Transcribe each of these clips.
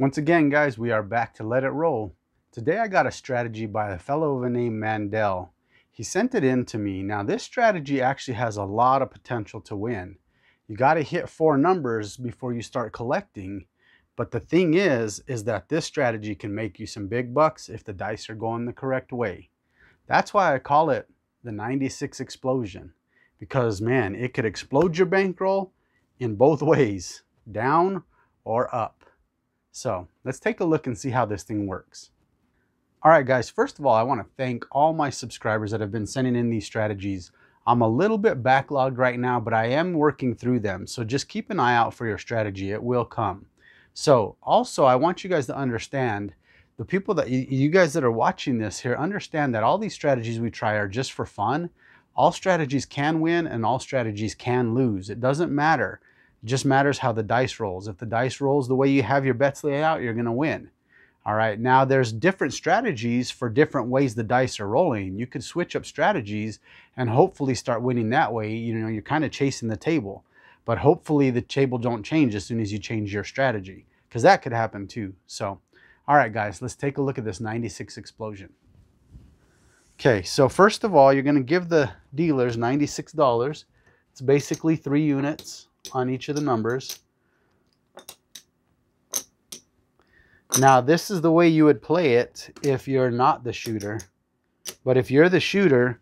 Once again, guys, we are back to Let It Roll. Today I got a strategy by a fellow named Mandel. He sent it in to me. Now this strategy actually has a lot of potential to win. You got to hit 4 numbers before you start collecting. But the thing is that this strategy can make you some big bucks if the dice are going the correct way. That's why I call it the 96 explosion. Because man, it could explode your bankroll in both ways, down or up. So let's take a look and see how this thing works. All right, guys, first of all, I want to thank all my subscribers that have been sending in these strategies. I'm a little bit backlogged right now, but I am working through them. So just keep an eye out for your strategy. It will come. So also, I want you guys to understand, the people that you guys that are watching this here, understand that all these strategies we try are just for fun. All strategies can win and all strategies can lose. It doesn't matter. It just matters how the dice rolls. If the dice rolls the way you have your bets laid out, you're going to win. All right, now there's different strategies for different ways the dice are rolling. You could switch up strategies and hopefully start winning that way. You know, you're kind of chasing the table, but hopefully the table don't change as soon as you change your strategy, because that could happen too. So, all right, guys, let's take a look at this 96 explosion. Okay, so first of all, you're going to give the dealers $96. It's basically 3 units on each of the numbers. Now, this is the way you would play it if you're not the shooter. But if you're the shooter,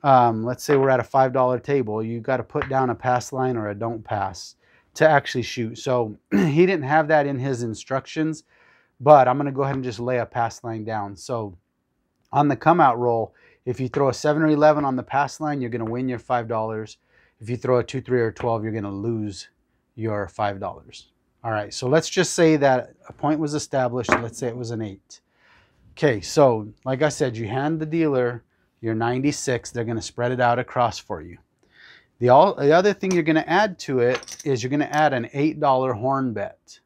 let's say we're at a $5 table, you got to put down a pass line or a don't pass to actually shoot. So he didn't have that in his instructions, but I'm going to go ahead and just lay a pass line down. So on the come out roll, if you throw a 7 or 11 on the pass line, you're going to win your $5. If you throw a 2, 3, or 12, you're going to lose your $5. All right, so let's just say that a point was established. Let's say it was an 8. Okay, so like I said, you hand the dealer your 96. They're going to spread it out across for you. The other thing you're going to add to it is you're going to add an $8 horn bet.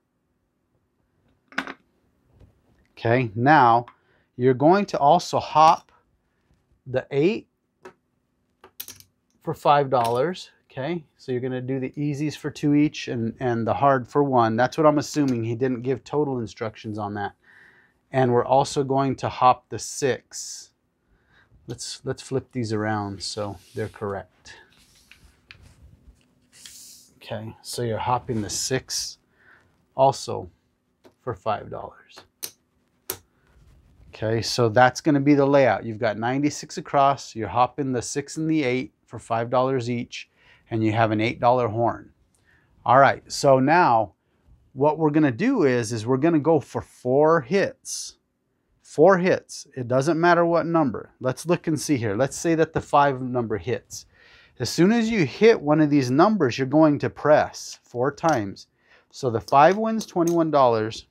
Okay, now you're going to also hop the 8 for $5. Okay, so you're going to do the easies for 2 each and the hard for 1. That's what I'm assuming. He didn't give total instructions on that. And we're also going to hop the 6. Let's flip these around so they're correct. Okay, so you're hopping the 6 also for $5. Okay, so that's going to be the layout. You've got 96 across. You're hopping the 6 and the 8 for $5 each. And you have an $8 horn. All right, so now what we're going to do is we're going to go for 4 hits. 4 hits. It doesn't matter what number. Let's look and see here. Let's say that the 5 number hits. As soon as you hit one of these numbers, you're going to press 4 times. So the 5 wins $21.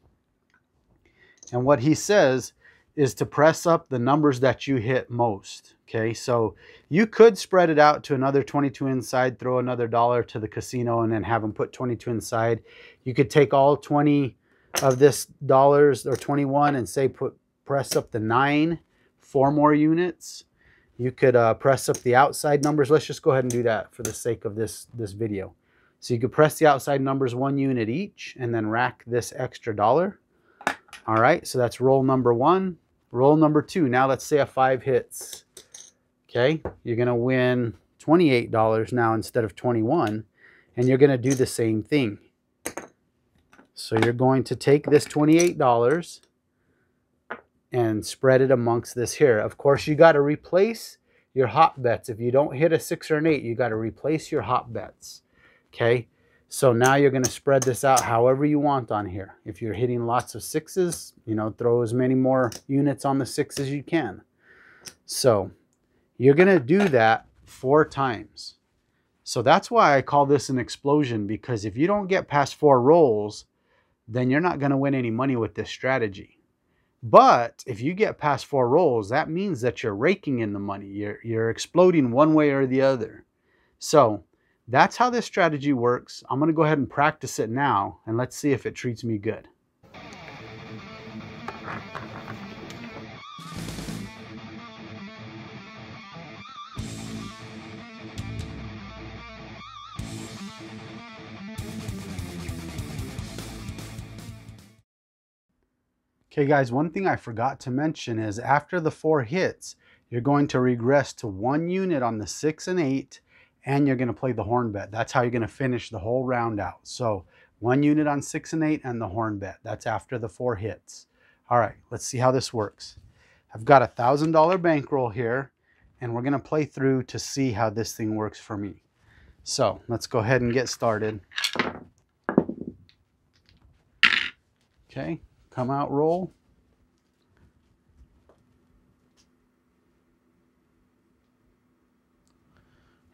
And what he says is to press up the numbers that you hit most. Okay, so you could spread it out to another 22 inside, throw another $1 to the casino, and then have them put 22 inside. You could take all 20 of this dollars or 21 and say press up the 9, 4 more units. You could press up the outside numbers. Let's just go ahead and do that for the sake of this video. So you could press the outside numbers 1 unit each and then rack this extra $1. All right, so that's roll number 1. Roll number 2. Now let's say a 5 hits. Okay, you're going to win $28 now instead of 21, and you're going to do the same thing. So you're going to take this $28 and spread it amongst this here. Of course, you got to replace your hop bets. If you don't hit a 6 or an 8, you got to replace your hop bets. Okay, so now you're going to spread this out however you want on here. If you're hitting lots of 6s, you know, throw as many more units on the 6 as you can. So you're going to do that 4 times. So that's why I call this an explosion, because if you don't get past 4 rolls, then you're not going to win any money with this strategy. But if you get past 4 rolls, that means that you're raking in the money. You're exploding one way or the other. So that's how this strategy works. I'm going to go ahead and practice it now, and let's see if it treats me good. Okay guys, one thing I forgot to mention is after the 4 hits, you're going to regress to 1 unit on the 6 and 8, and you're going to play the horn bet. That's how you're going to finish the whole round out. So 1 unit on 6 and 8 and the horn bet. That's after the 4 hits. All right, let's see how this works. I've got a $1,000 bankroll here, and we're going to play through to see how this thing works for me. So let's go ahead and get started. Okay, come out, roll.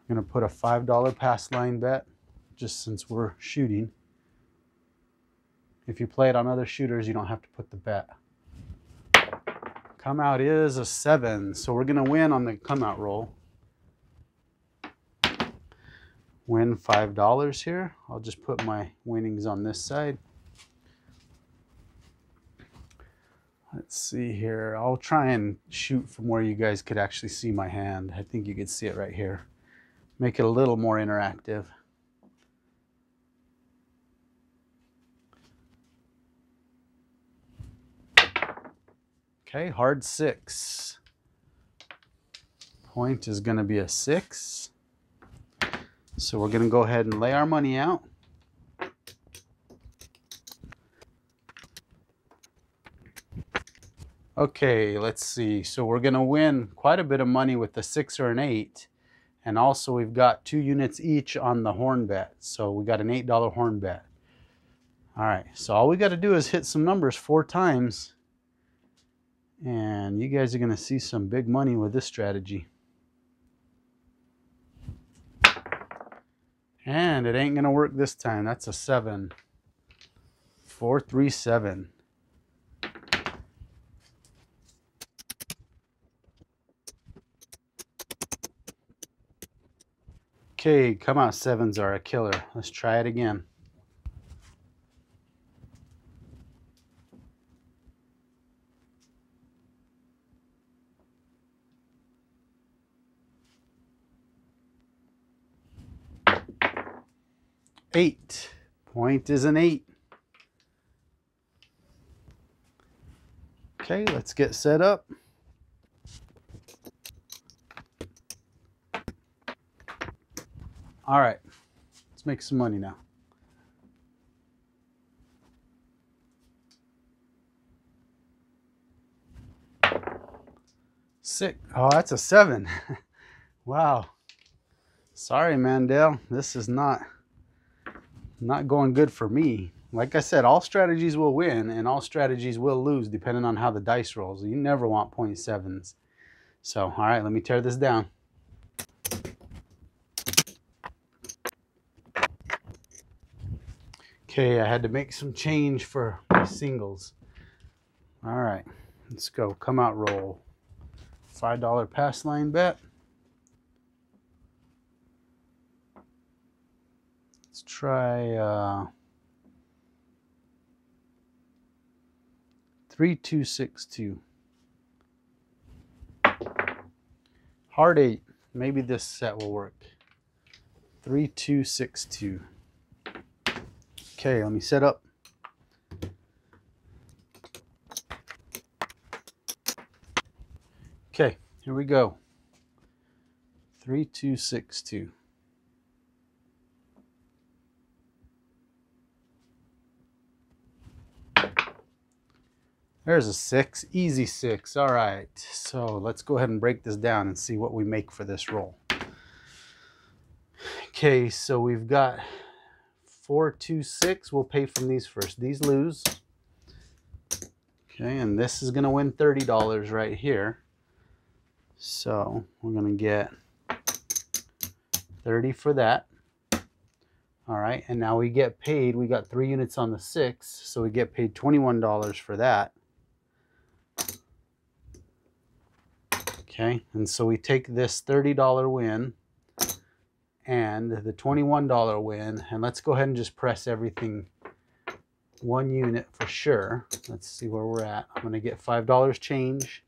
I'm going to put a $5 pass line bet, just since we're shooting. If you play it on other shooters, you don't have to put the bet. Come out is a 7, so we're going to win on the come out roll. Win $5 here. I'll just put my winnings on this side. Let's see here. I'll try and shoot from where you guys could actually see my hand. I think you could see it right here. Make it a little more interactive. Okay, hard 6. Point is going to be a 6. So we're going to go ahead and lay our money out. Okay, let's see. So we're going to win quite a bit of money with the 6 or an 8. And also we've got 2 units each on the horn bet. So we got an $8 horn bet. All right, so all we got to do is hit some numbers 4 times. And you guys are going to see some big money with this strategy. And it ain't going to work this time. That's a 7. 4, 3, 7. Okay, come out 7s are a killer. Let's try it again. Eight. Point is an 8. Okay, let's get set up. All right, let's make some money now. Sick. Oh, that's a 7. Wow. Sorry, Mandel. This is not going good for me. Like I said, all strategies will win and all strategies will lose depending on how the dice rolls. You never want 0.7s. So, all right, let me tear this down. Okay, I had to make some change for my singles. All right, let's go. Come out roll. $5 pass line bet. Let's try 3262. Hard 8. Maybe this set will work. 3262. Okay, let me set up. Okay, here we go. 3262. There's a 6, easy 6. All right, so let's go ahead and break this down and see what we make for this roll. Okay, so we've got 4, 2, 6. We'll pay from these first. These lose. Okay, and this is going to win $30 right here. So we're going to get 30 for that. All right, and now we get paid. We got 3 units on the 6, so we get paid $21 for that. Okay, and so we take this $30 win and the $21 win, and let's go ahead and just press everything 1 unit for sure. Let's see where we're at. I'm going to get $5 change.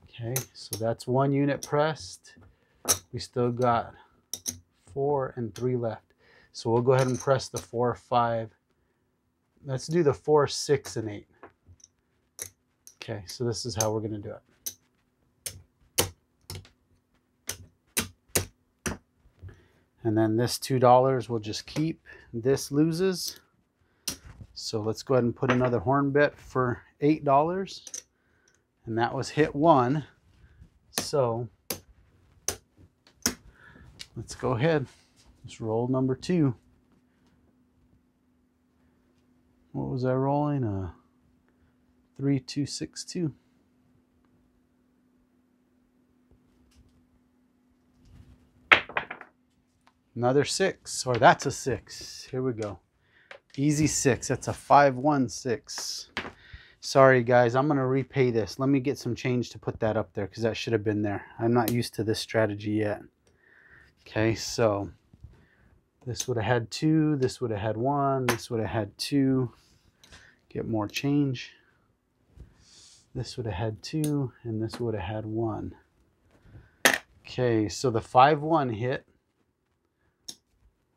Okay, so that's 1 unit pressed. We still got 4 and 3 left. So we'll go ahead and press the 4, 5, let's do the 4, 6, and 8. Okay, so this is how we're going to do it. And then this $2 we'll just keep. This loses. So let's go ahead and put another horn bet for $8. And that was hit 1. So let's go ahead. Let's roll number 2. What was I rolling? 3, 2, 6, 2. Another 6, or that's a 6. Here we go. Easy 6. That's a 5, 1, 6. Sorry guys, I'm gonna repay this. Let me get some change to put that up there because that should have been there. I'm not used to this strategy yet. Okay, so this would have had 2, this would have had 1, this would have had 2. Get more change. This would have had 2, and this would have had 1. Okay, so the 5, 1 hit,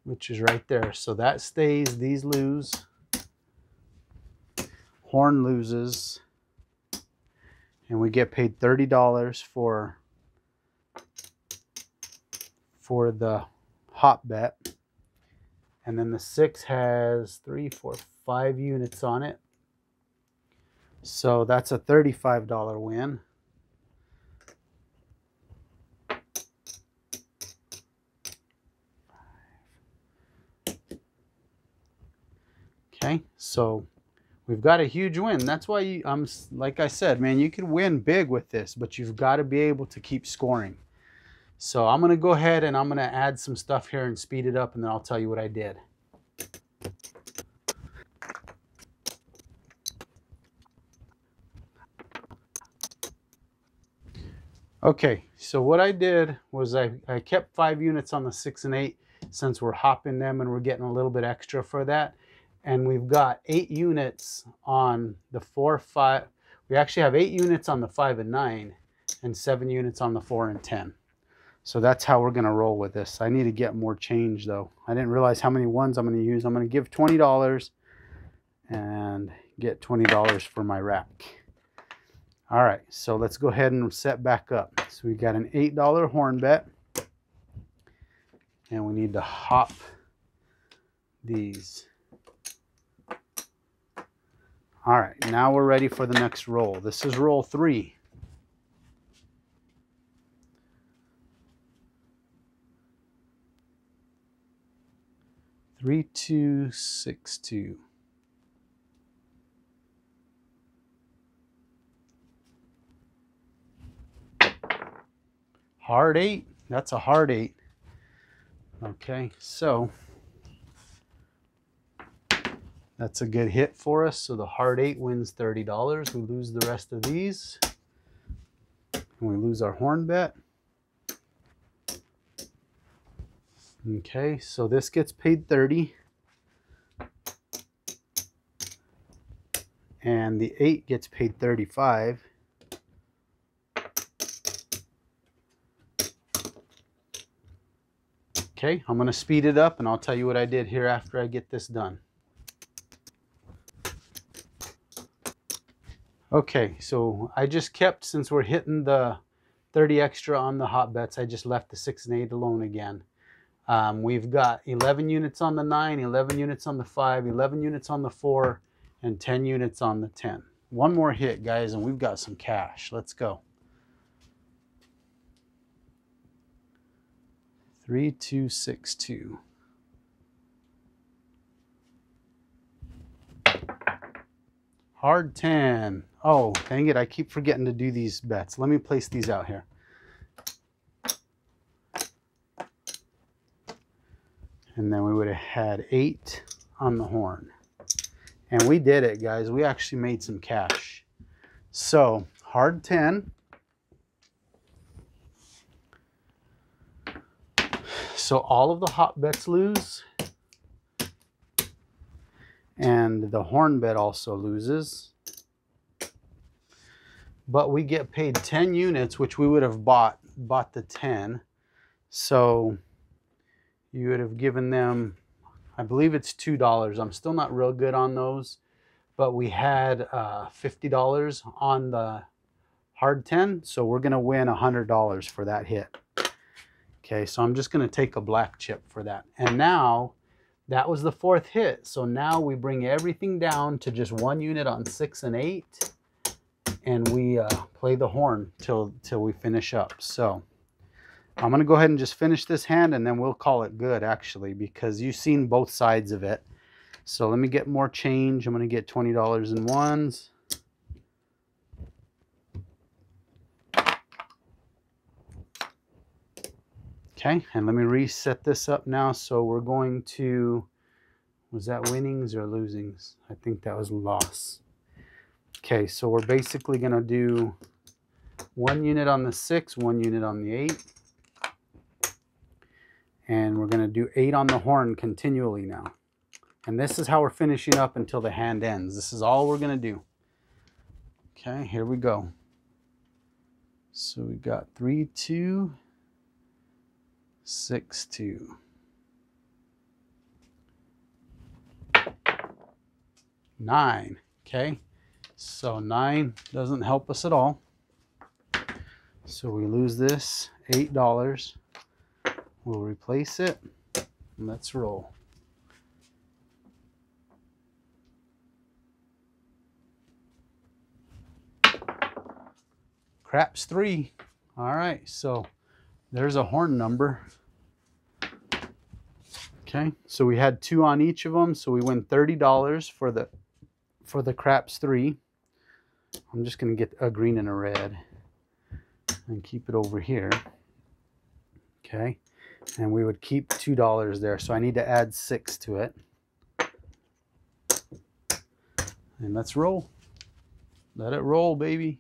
which is right there. So that stays, these lose. Horn loses. And we get paid $30 for the hop bet. And then the 6 has 3, 4, 5 units on it. So that's a $35 win. Okay, so we've got a huge win. That's why like I said, man, you can win big with this, but you've got to be able to keep scoring. So I'm going to go ahead and I'm going to add some stuff here and speed it up, and then I'll tell you what I did. Okay, so what I did was I kept 5 units on the 6 and 8 since we're hopping them and we're getting a little bit extra for that. And we've got 8 units on the 4, 5. We actually have 8 units on the 5 and 9 and 7 units on the 4 and 10. So that's how we're going to roll with this. I need to get more change though. I didn't realize how many ones I'm going to use. I'm going to give $20 and get $20 for my rack. All right, so let's go ahead and set back up. So we got an $8 horn bet, and we need to hop these. All right, now we're ready for the next roll. This is roll 3. Three, 2, 6, 2. Hard 8. That's a hard 8. Okay, so that's a good hit for us. So the hard 8 wins $30. We lose the rest of these. And we lose our horn bet. Okay, so this gets paid 30. And the 8 gets paid 35. Okay, I'm going to speed it up and I'll tell you what I did here after I get this done. Okay, so I just kept, since we're hitting the 30 extra on the hot bets, I just left the 6 and 8 alone again. We've got 11 units on the 9, 11 units on the 5, 11 units on the 4, and 10 units on the 10. One more hit, guys, and we've got some cash. Let's go. 3, 2, 6, 2. Hard 10. Oh, dang it. I keep forgetting to do these bets. Let me place these out here. And then we would have had 8 on the horn. And we did it, guys. We actually made some cash. So, hard 10. So all of the hot bets lose. And the horn bet also loses. But we get paid 10 units, which we would have bought the 10. So you would have given them I believe it's $2. I'm still not real good on those, but we had $50 on the hard 10, so we're gonna win $100 for that hit. Okay, so I'm just gonna take a black chip for that. And now, that was the fourth hit. So now we bring everything down to just 1 unit on 6 and 8, and we play the horn till we finish up. So I'm gonna go ahead and just finish this hand, and then we'll call it good, actually, because you've seen both sides of it. So let me get more change. I'm gonna get $20 in ones. Okay, and let me reset this up now. So we're going to, was that winnings or losings? I think that was loss. Okay, so we're basically gonna do 1 unit on the 6, 1 unit on the 8. And we're gonna do 8 on the horn continually now. And this is how we're finishing up until the hand ends. This is all we're gonna do. Okay, here we go. So we got 3, 2, 6, 2. 9, okay? So 9 doesn't help us at all. So we lose this $8. We'll replace it. Let's roll. Craps 3. All right, so there's a horn number. Okay, so we had 2 on each of them, so we win $30 for the craps 3. I'm just gonna get a green and a red and keep it over here. Okay, and we would keep $2 there, so I need to add 6 to it. And let's roll. Let it roll, baby.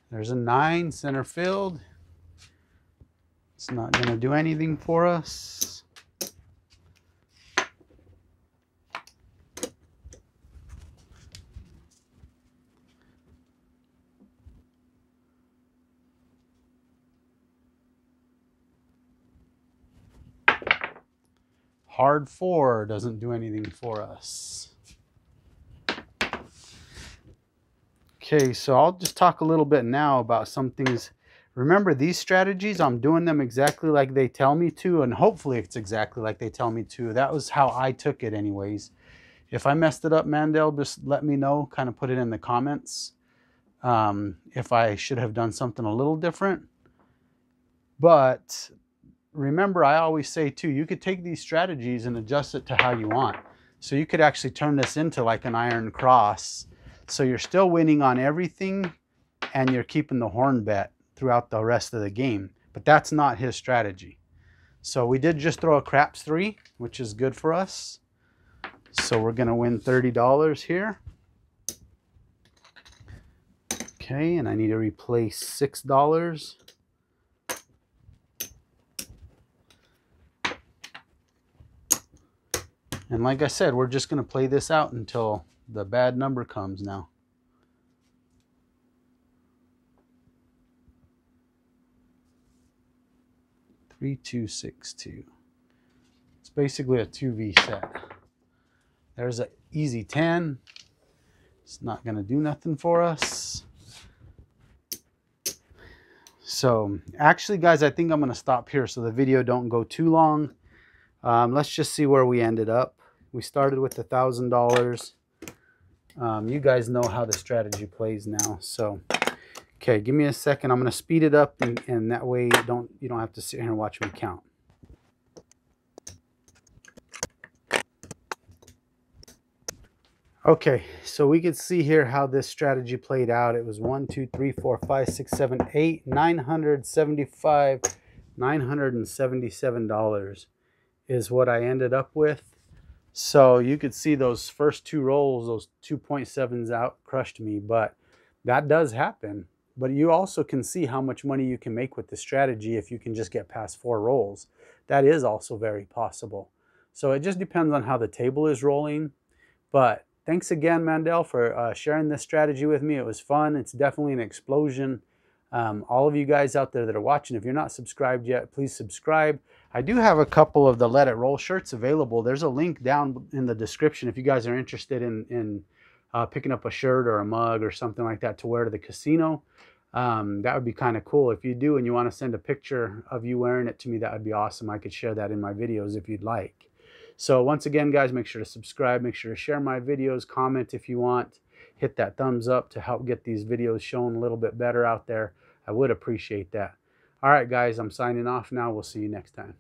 There's a 9 center field. It's not going to do anything for us. Hard 4 doesn't do anything for us. Okay, so I'll just talk a little bit now about some things. Remember, these strategies, I'm doing them exactly like they tell me to, and hopefully it's exactly like they tell me to. That was how I took it anyways. If I messed it up, Mandel, just let me know, kind of put it in the comments, if I should have done something a little different. But remember, I always say too, you could take these strategies and adjust it to how you want. So you could actually turn this into like an iron cross. So you're still winning on everything, and you're keeping the horn bet throughout the rest of the game. But that's not his strategy. So we did just throw a craps 3, which is good for us. So we're going to win $30 here. Okay, and I need to replace $6. And like I said, we're just going to play this out until the bad number comes now. Three, 2, 6, 2. It's basically a 2V set. There's an easy 10. It's not going to do nothing for us. So actually, guys, I think I'm going to stop here so the video don't go too long. Let's just see where we ended up. We started with $1,000. You guys know how the strategy plays now. So, okay, give me a second. I'm going to speed it up, and that way you don't have to sit here and watch me count. Okay, so we could see here how this strategy played out. It was 1, 2, 3, 4, 5, 6, 7, 8, $977 is what I ended up with. So you could see those first 2 rolls, those 2.7s out crushed me, but that does happen. But you also can see how much money you can make with the strategy if you can just get past 4 rolls. That is also very possible. So it just depends on how the table is rolling. But thanks again, Mandel, for sharing this strategy with me. It was fun. It's definitely an explosion. All of you guys out there that are watching, if you're not subscribed yet, please subscribe. I do have a couple of the Let It Roll shirts available. There's a link down in the description if you guys are interested in picking up a shirt or a mug or something like that to wear to the casino. That would be kind of cool. If you do and you want to send a picture of you wearing it to me, that would be awesome. I could share that in my videos if you'd like. So once again, guys, make sure to subscribe, make sure to share my videos, comment if you want, hit that thumbs up to help get these videos shown a little bit better out there. I would appreciate that. All right, guys, I'm signing off now. We'll see you next time.